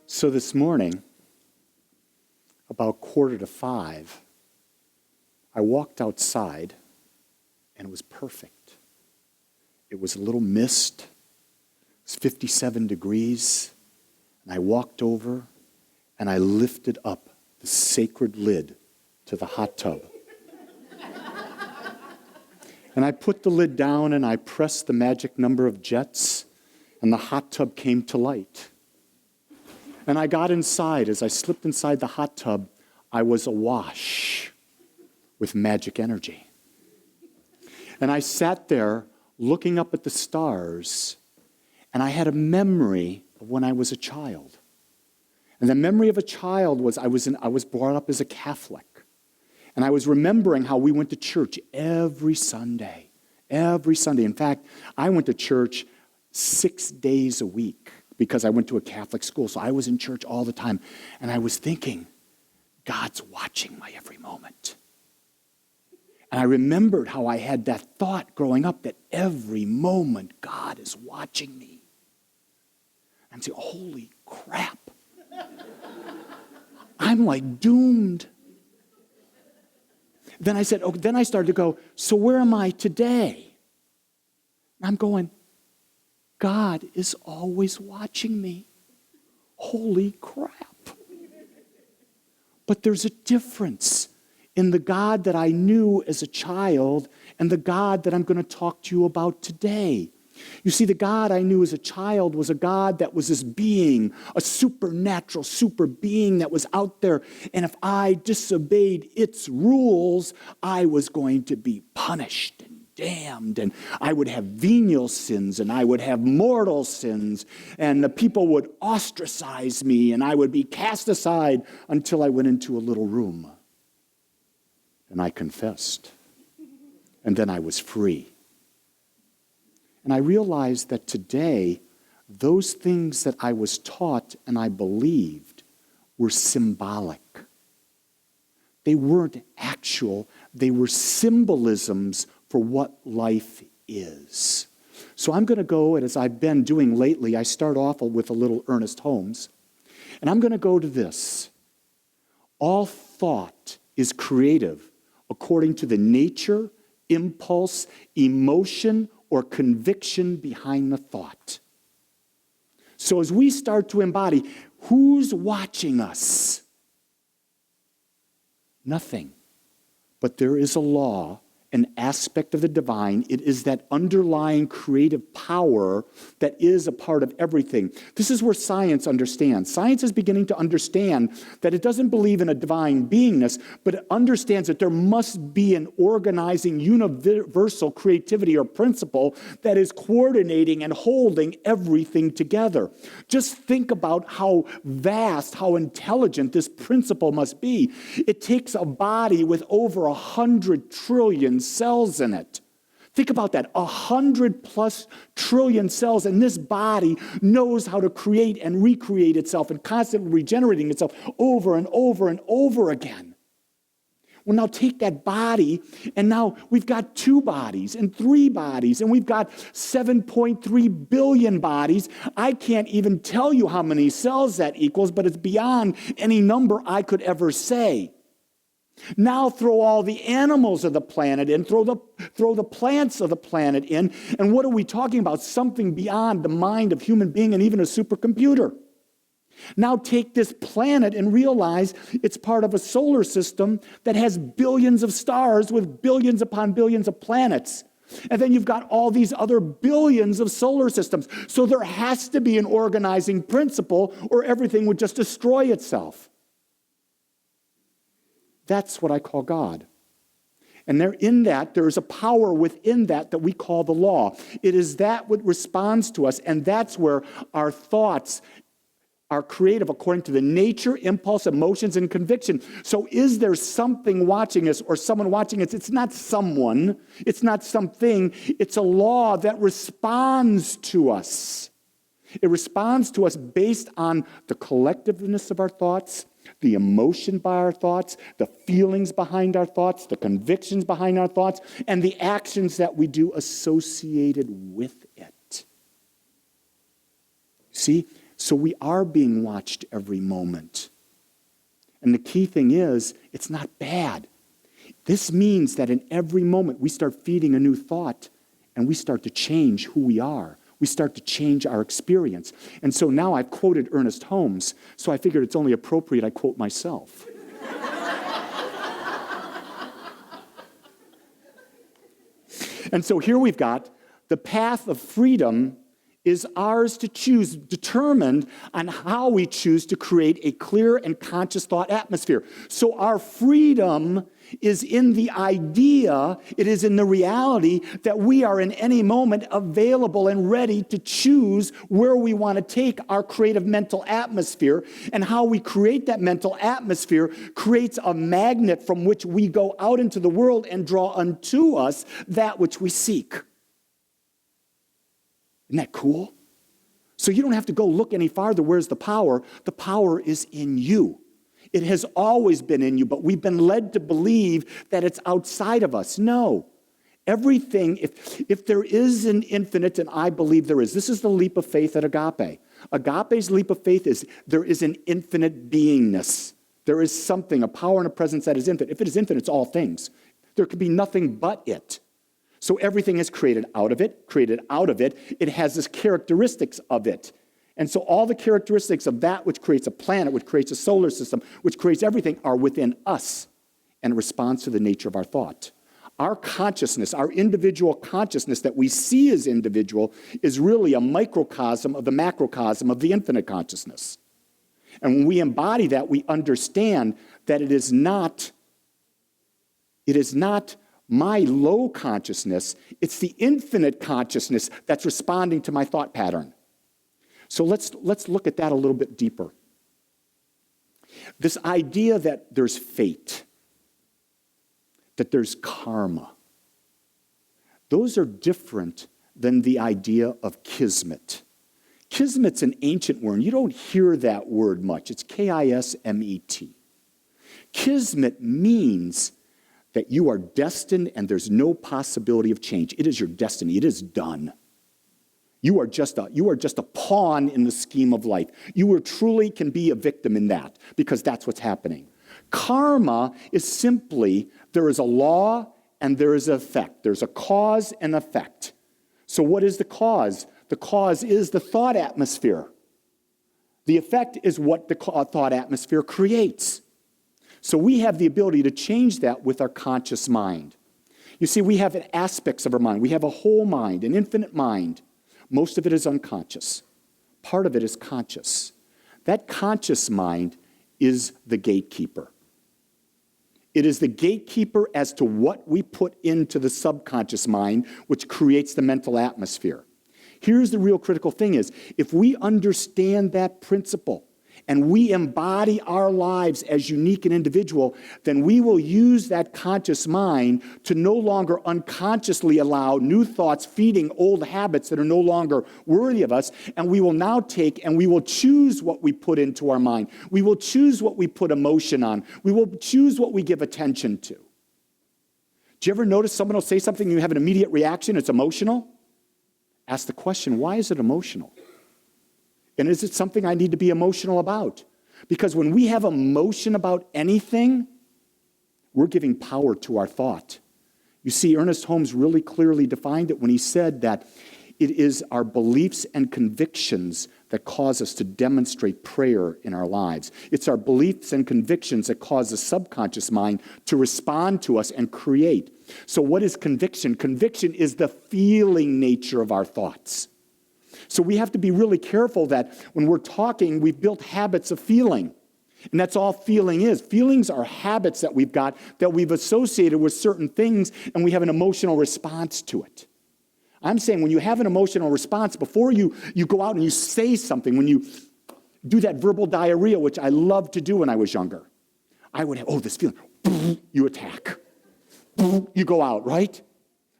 So this morning, about 4:45, I walked outside, and it was perfect. It was a little mist. It was 57 degrees. And I walked over, and I lifted up the sacred lid to the hot tub. And I put the lid down, and I pressed the magic number of jets, and the hot tub came to light. And I got inside. As I slipped inside the hot tub, I was awash with magic energy. And I sat there looking up at the stars, and I had a memory of when I was a child. And the memory of a child was I was brought up as a Catholic. And I was remembering how we went to church every Sunday. Every Sunday. In fact, I went to church 6 days a week because I went to a Catholic school. So I was in church all the time. And I was thinking, God's watching my every moment. And I remembered how I had that thought growing up that every moment God is watching me. I'm saying, holy crap. I'm like doomed. Then I started to go, so where am I today? And I'm going, God is always watching me. Holy crap. But there's a difference in the God that I knew as a child and the God that I'm going to talk to you about today. You see, the God I knew as a child was a God that was this being, a supernatural super being that was out there. And if I disobeyed its rules, I was going to be punished and damned. And I would have venial sins and I would have mortal sins. And the people would ostracize me and I would be cast aside until I went into a little room. And I confessed. And then I was free. And I realized that today, those things that I was taught and I believed were symbolic. They weren't actual. They were symbolisms for what life is. So I'm going to go, and as I've been doing lately, I start off with a little Ernest Holmes. And I'm going to go to this. All thought is creative according to the nature, impulse, emotion, or conviction behind the thought. So as we start to embody, who's watching us? Nothing. But there is a law, an aspect of the divine. It is that underlying creative power that is a part of everything. This is where science understands. Science is beginning to understand that it doesn't believe in a divine beingness, but it understands that there must be an organizing universal creativity or principle that is coordinating and holding everything together. Just think about how vast, how intelligent this principle must be. It takes a body with over 100 trillion cells in it. Think about that, 100+ trillion cells, and this body knows how to create and recreate itself and constantly regenerating itself over and over and over again. Well, now take that body, and now we've got 2 bodies and 3 bodies, and we've got 7.3 billion bodies. I can't even tell you how many cells that equals, but it's beyond any number I could ever say. Now throw all the animals of the planet in, throw the plants of the planet in, and what are we talking about? Something beyond the mind of human being and even a supercomputer. Now take this planet and realize it's part of a solar system that has billions of stars with billions upon billions of planets. And then you've got all these other billions of solar systems. So there has to be an organizing principle or everything would just destroy itself. That's what I call God. And there is a power within that we call the law. It is that what responds to us, and that's where our thoughts are creative according to the nature, impulse, emotions, and conviction. So is there something watching us or someone watching us? It's not someone. It's not something. It's a law that responds to us. It responds to us based on the collectiveness of our thoughts, the emotion by our thoughts, the feelings behind our thoughts, the convictions behind our thoughts, and the actions that we do associated with it. See, So we are being watched every moment. And the key thing is, it's not bad. This means that in every moment we start feeding a new thought and we start to change who we are. We start to change our experience. And so now I've quoted Ernest Holmes, so I figured it's only appropriate I quote myself. And so here we've got the path of freedom is ours to choose, determined on how we choose to create a clear and conscious thought atmosphere. So our freedom is in the idea, it is in the reality that we are in any moment available and ready to choose where we want to take our creative mental atmosphere, and how we create that mental atmosphere creates a magnet from which we go out into the world and draw unto us that which we seek. Isn't that cool? So you don't have to go look any farther. Where's the power? The power is in you. It has always been in you, but we've been led to believe that it's outside of us. No. Everything, if there is an infinite, and I believe there is, this is the leap of faith at Agape. Agape's leap of faith is there is an infinite beingness. There is something, a power and a presence that is infinite. If it is infinite, it's all things. There could be nothing but it. So everything is created out of it. It has this characteristics of it. And so all the characteristics of that which creates a planet, which creates a solar system, which creates everything, are within us and responds to the nature of our thought. Our consciousness, our individual consciousness that we see as individual, is really a microcosm of the macrocosm of the infinite consciousness. And when we embody that, we understand that it is not my low consciousness, it's the infinite consciousness that's responding to my thought pattern. So let's look at that a little bit deeper. This idea that there's fate, that there's karma, those are different than the idea of kismet. Kismet's an ancient word. You don't hear that word much. It's Kismet. Kismet means that you are destined and there's no possibility of change. It is your destiny. It is done. You are just a pawn in the scheme of life. You truly can be a victim in that because that's what's happening. Karma is simply there is a law and there is an effect. There's a cause and effect. So what is the cause? The cause is the thought atmosphere. The effect is what the thought atmosphere creates. So we have the ability to change that with our conscious mind. You see, we have aspects of our mind. We have a whole mind, an infinite mind. Most of it is unconscious. Part of it is conscious. That conscious mind is the gatekeeper. It is the gatekeeper as to what we put into the subconscious mind, which creates the mental atmosphere. Here's the real critical thing is, if we understand that principle, and we embody our lives as unique and individual, then we will use that conscious mind to no longer unconsciously allow new thoughts feeding old habits that are no longer worthy of us, and we will now take and we will choose what we put into our mind. We will choose what we put emotion on. We will choose what we give attention to. Do you ever notice someone will say something and you have an immediate reaction? It's emotional? Ask the question, why is it emotional? And is it something I need to be emotional about? Because when we have emotion about anything, we're giving power to our thought. You see, Ernest Holmes really clearly defined it when he said that it is our beliefs and convictions that cause us to demonstrate prayer in our lives. It's our beliefs and convictions that cause the subconscious mind to respond to us and create. So what is conviction? Conviction is the feeling nature of our thoughts. So we have to be really careful that when we're talking, we've built habits of feeling. And that's all feeling is. Feelings are habits that we've got that we've associated with certain things, and we have an emotional response to it. I'm saying when you have an emotional response, before you go out and you say something, when you do that verbal diarrhea, which I loved to do when I was younger, I would have, this feeling, you attack. You go out, right?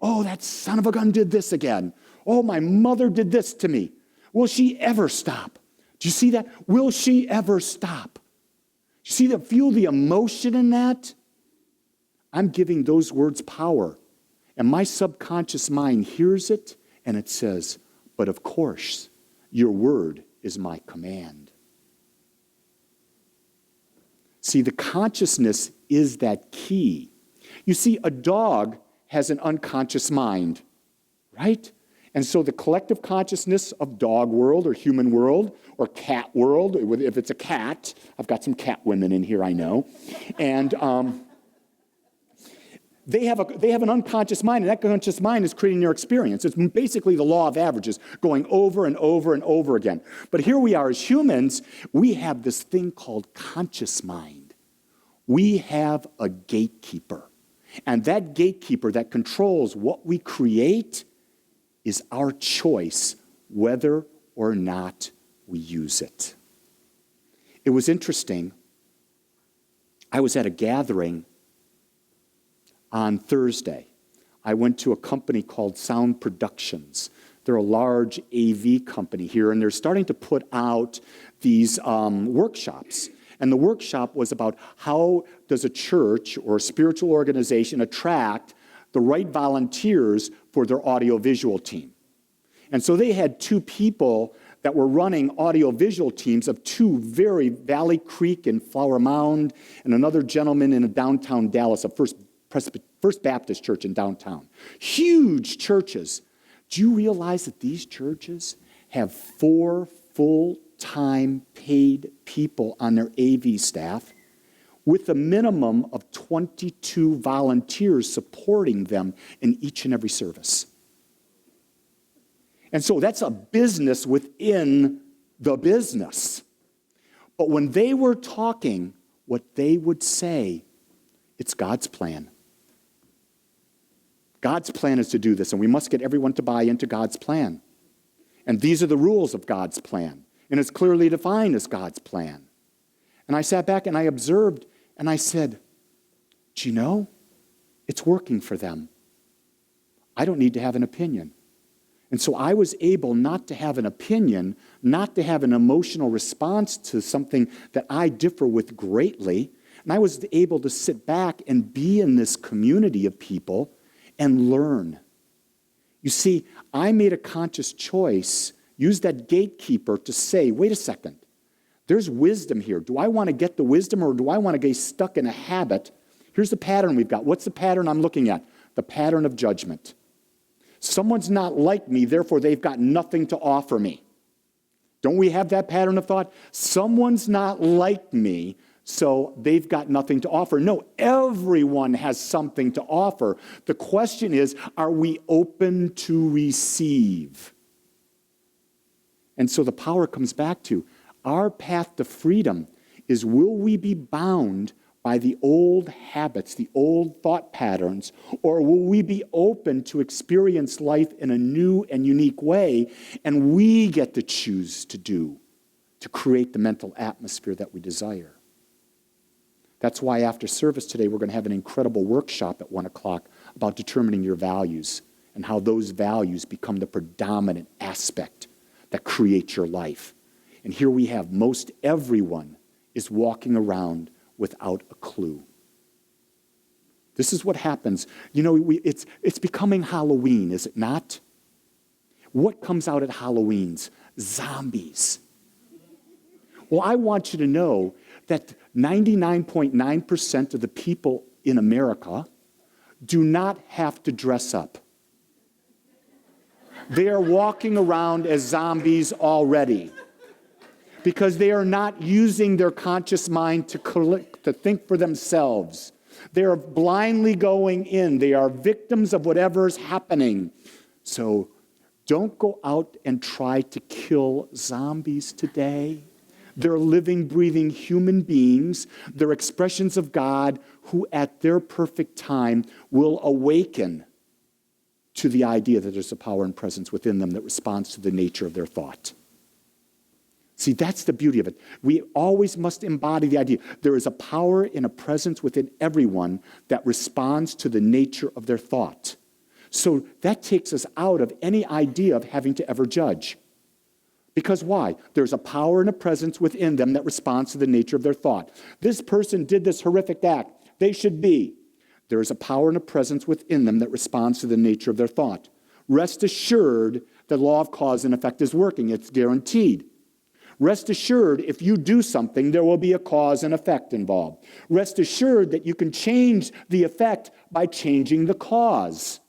Oh, that son of a gun did this again. Oh, my mother did this to me. Will she ever stop? Do you see that? Will she ever stop? You see that? Feel the emotion in that? I'm giving those words power. And my subconscious mind hears it, and it says, but of course, your word is my command. See, the consciousness is that key. You see, a dog has an unconscious mind, right? And so the collective consciousness of dog world or human world or cat world, if it's a cat, I've got some cat women in here, I know, and they have an unconscious mind, and that unconscious mind is creating their experience. It's basically the law of averages, going over and over and over again. But here we are as humans, we have this thing called conscious mind. We have a gatekeeper. And that gatekeeper that controls what we create is our choice whether or not we use it. It was interesting. I was at a gathering on Thursday. I went to a company called Sound Productions. They're a large AV company here, and they're starting to put out these workshops. And the workshop was about how does a church or a spiritual organization attract the right volunteers for their audiovisual team. And so they had two people that were running audiovisual teams of two very Valley Creek and Flower Mound, and another gentleman in a downtown Dallas, a First Baptist church in downtown. Huge churches. Do you realize that these churches have 4 full-time paid people on their AV staff with a minimum of 22 volunteers supporting them in each and every service? And so that's a business within the business. But when they were talking, what they would say, it's God's plan. God's plan is to do this, and we must get everyone to buy into God's plan. And these are the rules of God's plan, and it's clearly defined as God's plan. And I sat back and I observed, and I said, do you know, it's working for them. I don't need to have an opinion. And so I was able not to have an opinion, not to have an emotional response to something that I differ with greatly, and I was able to sit back and be in this community of people and learn. You see, I made a conscious choice, use that gatekeeper to say, wait a second, there's wisdom here. Do I want to get the wisdom, or do I want to get stuck in a habit? Here's the pattern we've got. What's the pattern I'm looking at? The pattern of judgment. Someone's not like me, therefore they've got nothing to offer me. Don't we have that pattern of thought? Someone's not like me, so they've got nothing to offer. No, everyone has something to offer. The question is, are we open to receive? And so the power comes back to our path to freedom is, will we be bound by the old habits, the old thought patterns, or will we be open to experience life in a new and unique way, and we get to choose to create the mental atmosphere that we desire? That's why after service today, we're going to have an incredible workshop at 1 o'clock about determining your values and how those values become the predominant aspect that creates your life. And here we have most everyone is walking around without a clue. This is what happens. You know, it's becoming Halloween, is it not? What comes out at Halloween's? Zombies. Well, I want you to know that 99.9% of the people in America do not have to dress up. They are walking around as zombies already because they are not using their conscious mind to think for themselves. They are blindly going in. They are victims of whatever is happening. So don't go out and try to kill zombies today. They're living, breathing human beings. They're expressions of God who at their perfect time will awaken to the idea that there's a power and presence within them that responds to the nature of their thought. See, that's the beauty of it. We always must embody the idea. There is a power and a presence within everyone that responds to the nature of their thought. So that takes us out of any idea of having to ever judge. Because why? There's a power and a presence within them that responds to the nature of their thought. This person did this horrific act. They should be. There is a power and a presence within them that responds to the nature of their thought. Rest assured, the law of cause and effect is working. It's guaranteed. Rest assured, if you do something, there will be a cause and effect involved. Rest assured that you can change the effect by changing the cause.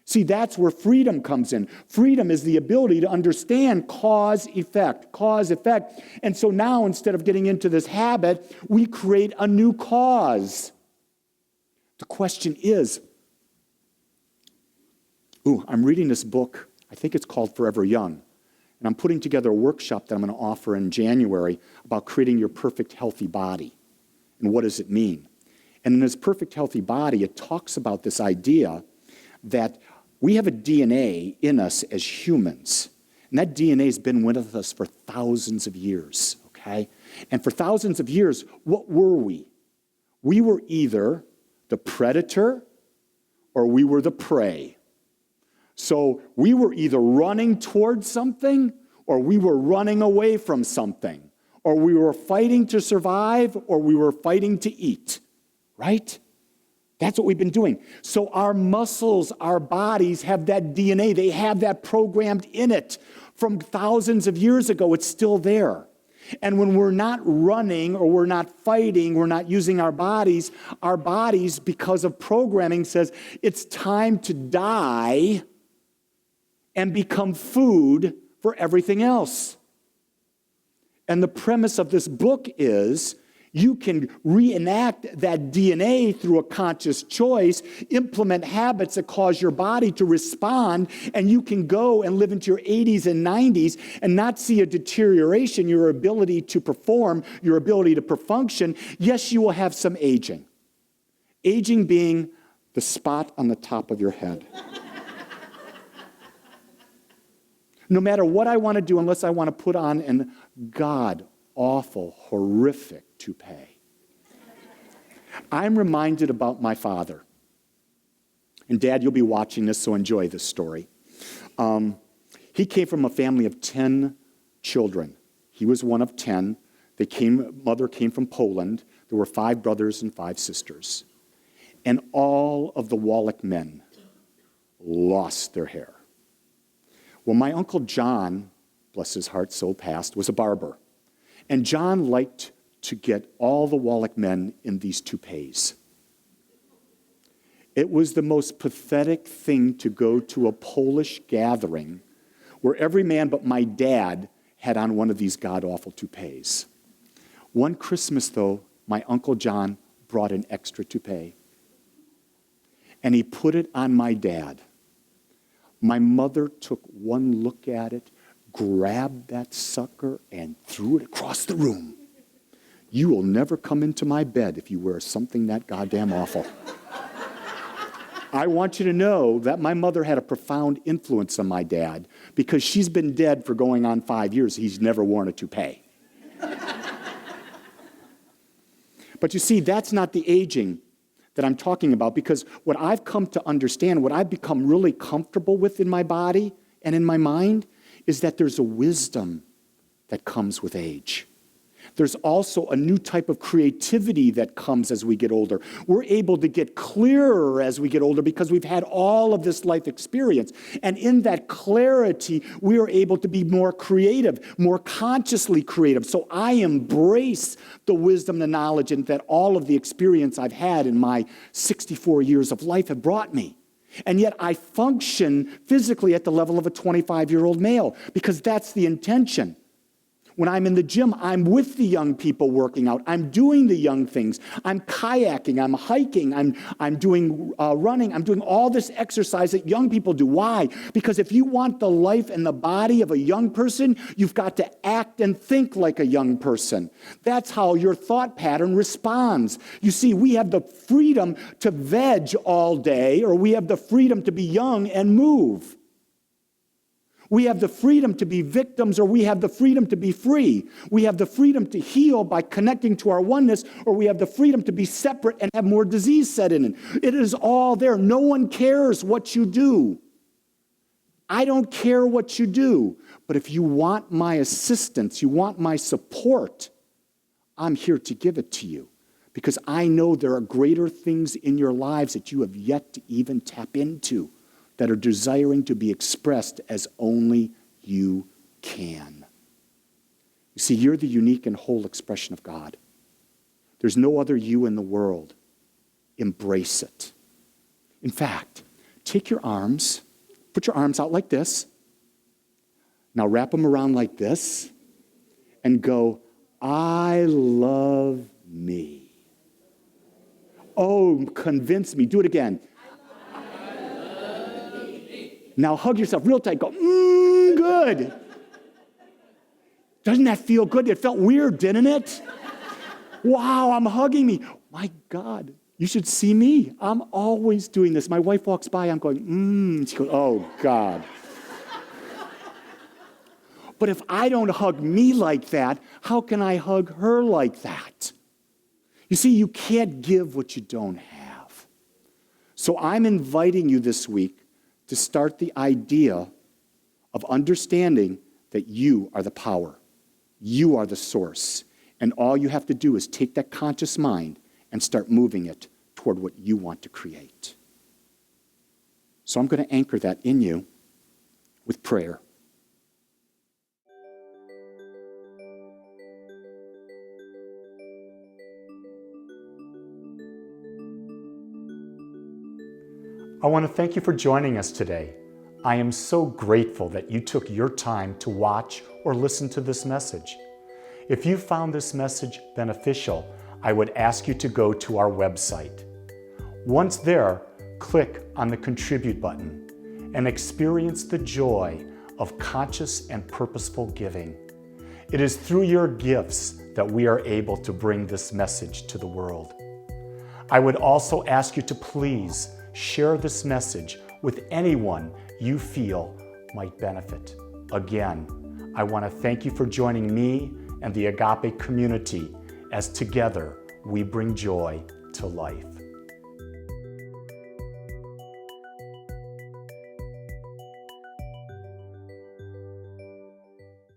See, that's where freedom comes in. Freedom is the ability to understand cause, effect. And so now, instead of getting into this habit, we create a new cause. The question is, I'm reading this book. I think it's called Forever Young. And I'm putting together a workshop that I'm going to offer in January about creating your perfect healthy body. And what does it mean? And in this perfect healthy body, it talks about this idea that we have a DNA in us as humans. And that DNA has been with us for thousands of years, okay? And for thousands of years, what were we? We were either the predator or we were the prey. So we were either running towards something or we were running away from something. Or we were fighting to survive or we were fighting to eat, right? That's what we've been doing. So our muscles, our bodies have that DNA. They have that programmed in it from thousands of years ago. It's still there. And when we're not running or we're not fighting, we're not using our bodies, because of programming, says it's time to die and become food for everything else. And the premise of this book is you can reenact that DNA through a conscious choice, implement habits that cause your body to respond, and you can go and live into your 80s and 90s and not see a deterioration, your ability to perform, your ability to function. Yes, you will have some aging. Aging being the spot on the top of your head. No matter what I want to do, unless I want to put on an god-awful, horrific toupee. I'm reminded about my father. And Dad, you'll be watching this, so enjoy this story. He came from a family of 10 children. He was one of 10. Mother came from Poland. There were 5 brothers and 5 sisters. And all of the Wolak men lost their hair. Well, my Uncle John, bless his heart, so passed, was a barber. And John liked to get all the Wolak men in these toupees. It was the most pathetic thing to go to a Polish gathering where every man but my dad had on one of these god-awful toupees. One Christmas, though, my Uncle John brought an extra toupee. And he put it on my dad. My mother took one look at it, grabbed that sucker, and threw it across the room. You will never come into my bed if you wear something that goddamn awful. I want you to know that my mother had a profound influence on my dad because she's been dead for going on 5 years. He's never worn a toupee. But you see, that's not the aging that I'm talking about, because what I've come to understand, what I've become really comfortable with in my body and in my mind, is that there's a wisdom that comes with age. There's also a new type of creativity that comes as we get older. We're able to get clearer as we get older because we've had all of this life experience. And in that clarity, we are able to be more creative, more consciously creative. So I embrace the wisdom, the knowledge, and that all of the experience I've had in my 64 years of life have brought me. And yet I function physically at the level of a 25-year-old male because that's the intention. When I'm in the gym, I'm with the young people working out. I'm doing the young things. I'm kayaking. I'm hiking. I'm doing running. I'm doing all this exercise that young people do. Why? Because if you want the life and the body of a young person, you've got to act and think like a young person. That's how your thought pattern responds. You see, we have the freedom to veg all day, or we have the freedom to be young and move. We have the freedom to be victims, or we have the freedom to be free. We have the freedom to heal by connecting to our oneness, or we have the freedom to be separate and have more disease set in. It is all there. No one cares what you do. I don't care what you do. But if you want my assistance, you want my support, I'm here to give it to you. Because I know there are greater things in your lives that you have yet to even tap into, that are desiring to be expressed as only you can. You see, you're the unique and whole expression of God. There's no other you in the world. Embrace it. In fact, take your arms, put your arms out like this. Now wrap them around like this and go, I love me. Oh, convince me. Do it again. Now hug yourself real tight. Go, good. Doesn't that feel good? It felt weird, didn't it? Wow, I'm hugging me. My God, you should see me. I'm always doing this. My wife walks by, I'm going, She goes, oh, God. But if I don't hug me like that, how can I hug her like that? You see, you can't give what you don't have. So I'm inviting you this week to start the idea of understanding that you are the power. You are the source. And all you have to do is take that conscious mind and start moving it toward what you want to create. So I'm going to anchor that in you with prayer. I want to thank you for joining us today. I am so grateful that you took your time to watch or listen to this message. If you found this message beneficial, I would ask you to go to our website. Once there, click on the Contribute button and experience the joy of conscious and purposeful giving. It is through your gifts that we are able to bring this message to the world. I would also ask you to please share this message with anyone you feel might benefit. Again, I want to thank you for joining me and the Agape community as together we bring joy to life.